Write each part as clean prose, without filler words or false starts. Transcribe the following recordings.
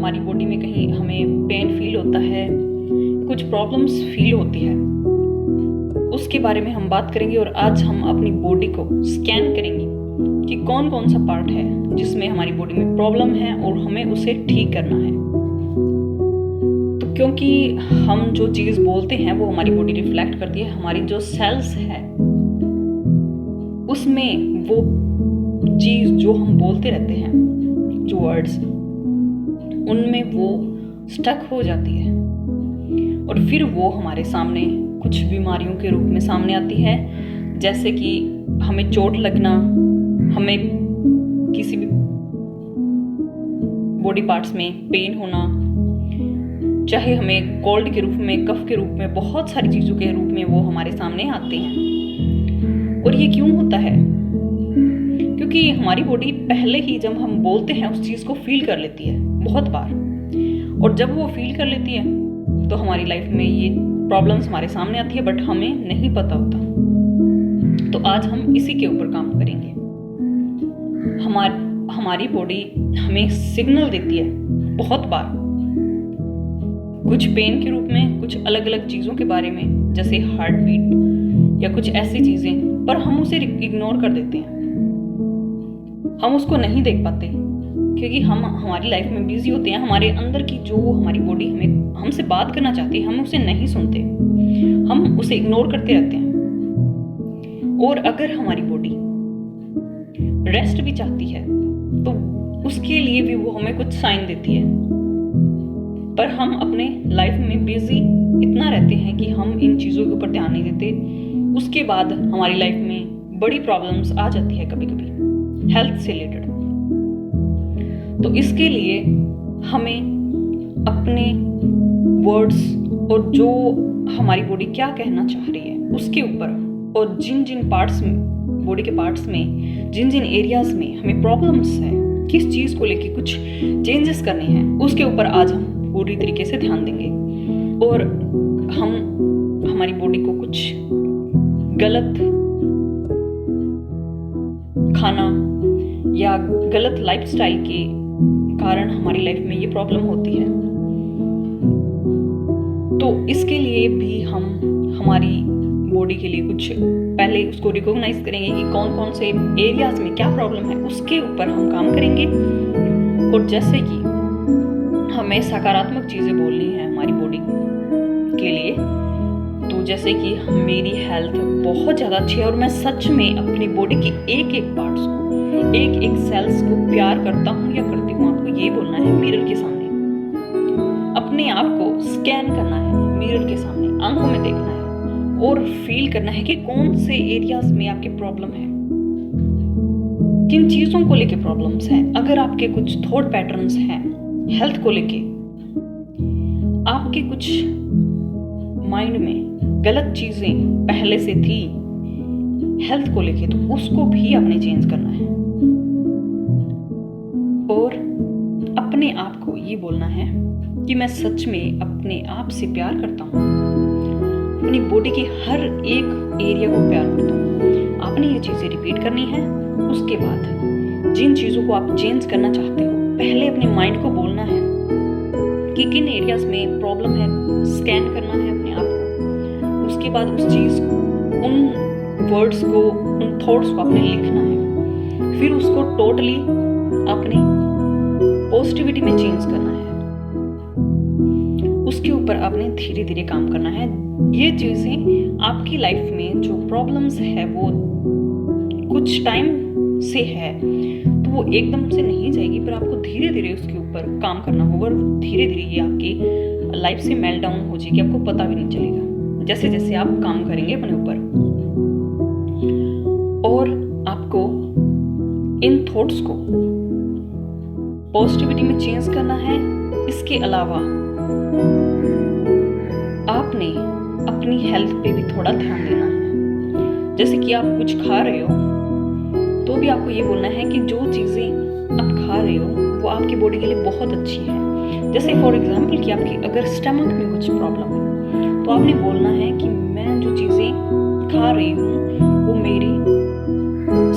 हमारी बॉडी में कहीं हमें पेन फील होता है, कुछ प्रॉब्लम्स फील होती है, उसके बारे में हम बात करेंगे। और आज हम अपनी बॉडी को स्कैन करेंगे कि कौन कौन सा पार्ट है जिसमें हमारी बॉडी में प्रॉब्लम है और हमें उसे ठीक करना है। तो क्योंकि हम जो चीज़ बोलते हैं वो हमारी बॉडी रिफ्लेक्ट करती है, हमारी जो सेल्स है उसमें वो चीज़ जो हम बोलते रहते हैं, जो वर्ड्स, उनमें वो स्टक हो जाती है और फिर वो हमारे सामने कुछ बीमारियों के रूप में सामने आती है। जैसे कि हमें चोट लगना, हमें किसी भी बॉडी पार्ट्स में पेन होना, चाहे हमें कोल्ड के रूप में, कफ के रूप में, बहुत सारी चीज़ों के रूप में वो हमारे सामने आते हैं। और ये क्यों होता है? क्योंकि हमारी बॉडी पहले ही जब हम बोलते हैं उस चीज़ को फील कर लेती है बहुत बार, और जब वो फील कर लेती है तो हमारी लाइफ में ये प्रॉब्लम्स हमारे सामने आती है, बट हमें नहीं पता होता। तो आज हम इसी के ऊपर काम करेंगे। हमारी बॉडी हमें सिग्नल देती है बहुत बार, कुछ पेन के रूप में, कुछ अलग अलग चीज़ों के बारे में, जैसे हार्ट बीट या कुछ ऐसी चीज़ें, पर हम उसे इग्नोर कर देते हैं। हम उसको नहीं देख पाते क्योंकि हम हमारी लाइफ में बिजी होते हैं। हमारे अंदर की जो हमारी बॉडी हमसे बात करना चाहती है, हम उसे नहीं सुनते, हम उसे इग्नोर करते रहते हैं। और अगर हमारी बॉडी रेस्ट भी चाहती है तो उसके लिए भी वो हमें कुछ साइन देती है, पर हम अपने लाइफ में बिजी इतना रहते हैं कि हम इन चीज़ों के ऊपर ध्यान नहीं देते। उसके बाद हमारी लाइफ में बड़ी प्रॉब्लम्स आ जाती है कभी कभी हेल्थ से रिलेटेड। तो इसके लिए हमें अपने वर्ड्स और जो हमारी बॉडी क्या कहना चाह रही है उसके ऊपर, और जिन जिन पार्ट्स में, बॉडी के पार्ट्स में, जिन जिन एरियाज में हमें प्रॉब्लम्स है, किस चीज़ को लेके कुछ चेंजेस करने हैं, उसके ऊपर आज हम पूरी तरीके से ध्यान देंगे। और हम हमारी बॉडी को कुछ गलत खाना या गलत लाइफस्टाइल के कारण हमारी लाइफ में ये प्रॉब्लम होती है। तो इसके लिए भी हम हमारी बॉडी के लिए कुछ पहले उसको रिकॉग्नाइज करेंगे कि कौन कौन से एरियाज में क्या प्रॉब्लम है, उसके ऊपर हम काम करेंगे। और जैसे कि हमें सकारात्मक चीज़ें बोलनी है हमारी बॉडी के लिए, तो जैसे कि मेरी हेल्थ बहुत ज़्यादा अच्छी है और मैं सच में अपनी बॉडी के एक एक पार्ट्स को, एक एक सेल्स को प्यार करता हूँ या करती हूँ। आपको ये बोलना है मिरर के सामने, अपने आप को स्कैन करना है मिरर के सामने, आंखों में देखना है और फील करना है कि कौन से एरियाज में आपकी प्रॉब्लम है, किन चीज़ों को लेके प्रॉब्लम्स हैं। अगर आपके कुछ थॉट पैटर्न्स हैं हेल्थ को लेके, आपके कुछ माइंड में गलत चीजें पहले से थी हेल्थ को लेके, तो उसको भी आपने चेंज करना है। और अपने आप को ये बोलना है कि मैं सच में अपने आप से प्यार करता हूँ, अपनी बॉडी के हर एक एरिया को प्यार करता हूँ। आपने ये चीजें रिपीट करनी है। उसके बाद जिन चीजों को आप चेंज करना चाहते हो, पहले अपने माइंड को बोलना है कि किन एरियाज में प्रॉब्लम है, स्कैन करना है अपने आप को। उसके बाद उस चीज़ को, उन वर्ड्स को, उन थॉट्स को आपने लिखना है। फिर उसको टोटली अपनी पॉजिटिविटी में चेंज करना है। उसके ऊपर आपने धीरे धीरे काम करना है। ये चीज़ें आपकी लाइफ में जो प्रॉब्लम्स है वो कुछ टाइम से है, तो वो एकदम से नहीं जाएगी, पर आपको धीरे धीरे उसके ऊपर काम करना होगा और धीरे धीरे ये आपकी लाइफ से मेल्ट डाउन हो जाएगी, आपको पता भी नहीं चलेगा जैसे जैसे आप काम करेंगे अपने ऊपर। और आपको इन थॉट्स को पॉजिटिविटी में चेंज करना है। इसके अलावा आपने अपनी हेल्थ पे भी थोड़ा ध्यान देना है। जैसे कि आप कुछ खा रहे हो तो भी आपको ये बोलना है कि जो चीज़ें आप खा रहे हो वो आपकी बॉडी के लिए बहुत अच्छी है। जैसे फॉर एग्जांपल कि आपकी अगर स्टमक में कुछ प्रॉब्लम है तो आपने बोलना है कि मैं जो चीज़ें खा रही हूँ वो मेरी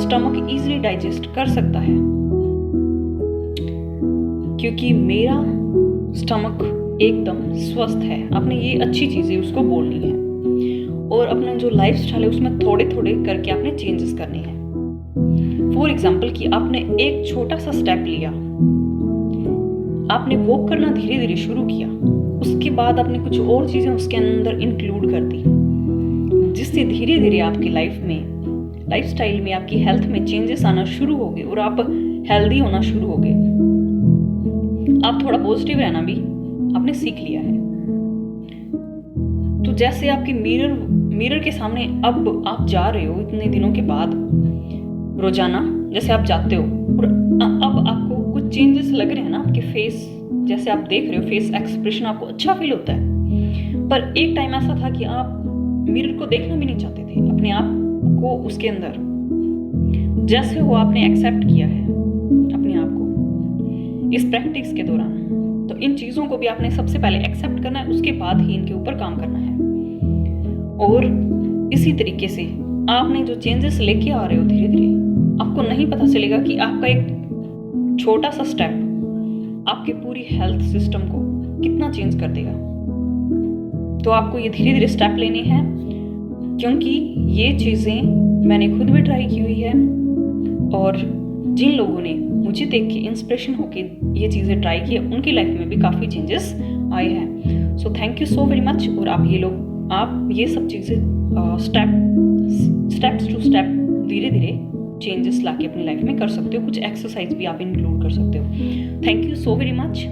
स्टमक इजीली डाइजेस्ट कर सकता है, क्योंकि मेरा स्टमक एकदम स्वस्थ है, आपने ये अच्छी चीज़ें उसको बोलनी है। और अपना जो लाइफ स्टाइल है उसमें थोड़े थोड़े करके आपने चेंजेस करने हैं। फॉर एग्जाम्पल कि आपने एक छोटा सा स्टेप लिया, आपने वॉक करना धीरे धीरे शुरू किया, उसके बाद आपने कुछ और चीज़ें उसके अंदर इंक्लूड कर दी, जिससे धीरे धीरे आपकी लाइफ स्टाइल में, आपकी हेल्थ में चेंजेस आना शुरू हो गए और आप हेल्दी होना शुरू हो गए। आप थोड़ा पॉजिटिव रहना भी आपने सीख लिया है। तो जैसे आपके मिरर के सामने अब आप जा रहे हो इतने दिनों के बाद, रोजाना जैसे आप जाते हो, और अब आपको कुछ चेंजेस लग रहे हैं ना आपके फेस, जैसे आप देख रहे हो फेस एक्सप्रेशन आपको अच्छा फील होता है। पर एक टाइम ऐसा था कि आप मिरर को देखना भी नहीं चाहते थे, अपने आप को उसके अंदर जैसे हो आपने एक्सेप्ट किया है अपने आप को इस प्रैक्टिस के दौरान। तो इन चीज़ों को भी आपने सबसे पहले एक्सेप्ट करना है, उसके बाद ही इनके ऊपर काम करना है। और इसी तरीके से आपने जो चेंजेस लेके आ रहे हो धीरे धीरे, आपको नहीं पता चलेगा कि आपका एक छोटा सा स्टेप आपके पूरी हेल्थ सिस्टम को कितना चेंज कर देगा। तो आपको ये धीरे धीरे स्टेप लेने हैं, क्योंकि ये चीज़ें मैंने खुद भी ट्राई की हुई है और जिन लोगों ने मुझे देख के इंस्पिरेशन होके ये चीज़ें ट्राई की, उनकी लाइफ में भी काफ़ी चेंजेस आए हैं। So thank you so very much. और आप ये सब चीज़ें स्टेप्स टू स्टेप धीरे धीरे चेंजेस लाके अपनी लाइफ में कर सकते हो। कुछ एक्सरसाइज भी आप इंक्लूड कर सकते हो। Thank you so very much.